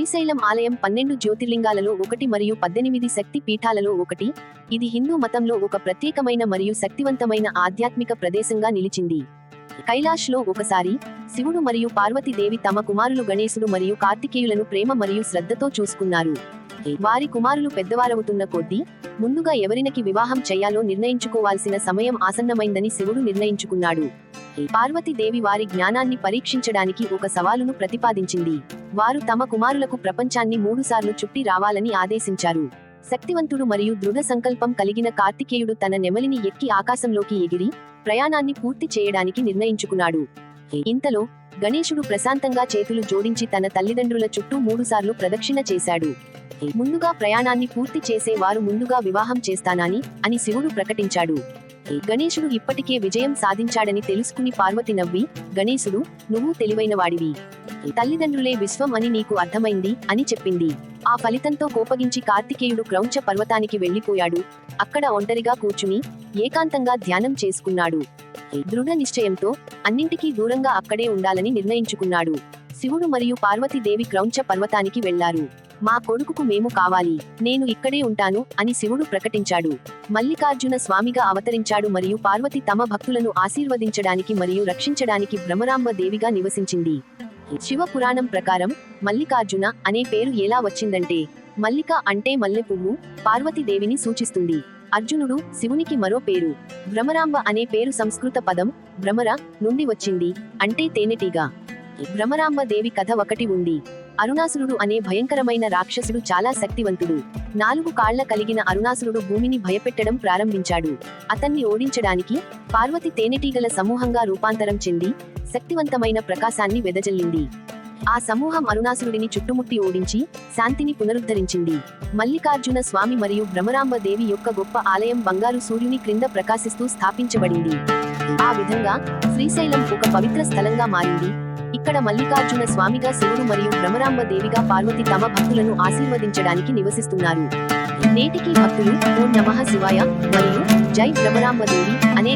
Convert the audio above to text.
శ్రీశైలం ఆలయం 12 జ్యోతిర్లింగాలలో ఒకటి మరియు 18 శక్తి పీఠాలలో ఒకటి. ఇది హిందూ మతంలో ఒక ప్రత్యేకమైన మరియు శక్తివంతమైన ఆధ్యాత్మిక ప్రదేశంగా నిలిచింది. కైలాష్లో ఒకసారి శివుడు మరియు పార్వతీదేవి తమ కుమారులు గణేశుడు మరియు కార్తికేయులను ప్రేమ మరియు శ్రద్ధతో చూసుకున్నారు. వారి కుమారులు పెద్దవారవుతున్న కొద్దీ ముందుగా ఎవరినకి వివాహం చేయాలో నిర్ణయించుకోవాల్సిన సమయం ఆసన్నమైందని శివుడు నిర్ణయించుకున్నాడు. పార్వతీదేవి వారి జ్ఞానాన్ని పరీక్షించడానికి ఒక సవాలును ప్రతిపాదించింది. వారు తమ కుమారులకు ప్రపంచాన్ని 3 సార్లు చుట్టి రావాలని ఆదేశించారు. శక్తివంతుడు మరియు దృఢ సంకల్పం కలిగిన కార్తికేయుడు తన నెమలిని ఎక్కి ఆకాశంలోకి ఎగిరి ప్రయాణాన్ని పూర్తి చేయడానికి నిర్ణయించుకున్నాడు. ఇంతలో గణేశుడు ప్రశాంతంగా చేతులు జోడించి తన తల్లిదండ్రుల చుట్టూ 3 సార్లు ప్రదక్షిణ చేశాడు. ముందుగా ప్రయాణాన్ని పూర్తి చేసే వారు ముందుగా వివాహం చేస్తానని అని శివుడు ప్రకటించాడు. గణేశుడు ఇప్పటికే విజయం సాధించాడని తెలుసుకుని పార్వతి నవ్వి, గణేశుడు, నువ్వు తెలివైనవాడివి. తల్లిదండ్రులే విశ్వం అని నీకు అర్థమైంది అని చెప్పింది. ఆ ఫలితంతో కోపగించి కార్తికేయుడు క్రౌంచ పర్వతానికి వెళ్లిపోయాడు. అక్కడ ఒంటరిగా కూర్చుని ఏకాంతంగా ధ్యానం చేసుకున్నాడు. దృఢ నిశ్చయంతో అన్నింటికీ దూరంగా అక్కడే ఉండాలని నిర్ణయించుకున్నాడు. శివుడు మరియు పార్వతీదేవి క్రౌంచ పర్వతానికి వెళ్లారు. మా కొడుకుకు మేము కావాలి, నేను ఇక్కడే ఉంటాను అని శివుడు ప్రకటించాడు. మల్లికార్జున స్వామిగా అవతరించాడు మరియు పార్వతి తమ భక్తులను ఆశీర్వదించడానికి మరియు రక్షించడానికి భ్రమరాంబ దేవిగా నివసించింది. శివ పురాణం ప్రకారం మల్లికార్జున అనే పేరు ఎలా వచ్చిందంటే, మల్లిక అంటే మల్లె పువ్వు, పార్వతీదేవిని సూచిస్తుంది. అర్జునుడు శివునికి మరో పేరు. భ్రమరాంబ అనే పేరు సంస్కృత పదం భ్రమర నుండి వచ్చింది, అంటే తేనెటీగ. భ్రమరాంబ దేవి కథ ఒకటి ఉంది. అరుణాసురుడు అనే భయంకరమైన రాక్షసుడు చాలా శక్తివంతుడు. 4 కాళ్ల కలిగిన అరుణాసురుడు భూమిని భయపెట్టడం ప్రారంభించాడు. అతన్ని ఓడించడానికి పార్వతి తేనెటీగల సమూహంగా రూపాంతరం చెంది శక్తివంతమైన ప్రకాశాన్ని వెదజల్లింది. ఆ సమూహం అరుణాసురుడిని చుట్టుముట్టి ఓడించి శాంతిని పునరుద్ధరించింది. మల్లికార్జున స్వామి మరియు భ్రమరాంబ దేవి యొక్క గొప్ప ఆలయం బంగారు సూర్యుని క్రింద ప్రకాశిస్తూ స్థాపించబడింది. ఆ విధంగా శ్రీశైలం ఒక పవిత్ర స్థలంగా మారింది. ఇక్కడ మల్లికార్జున స్వామిగా శివుడు మరియు భ్రమరాంబ దేవిగా పార్వతి తమ భక్తులను ఆశీర్వదించడానికి నివసిస్తున్నారు. నేటికి భక్తులు ఓం నమః శివాయ మరియు జై భ్రమరాంబ దేవి అనే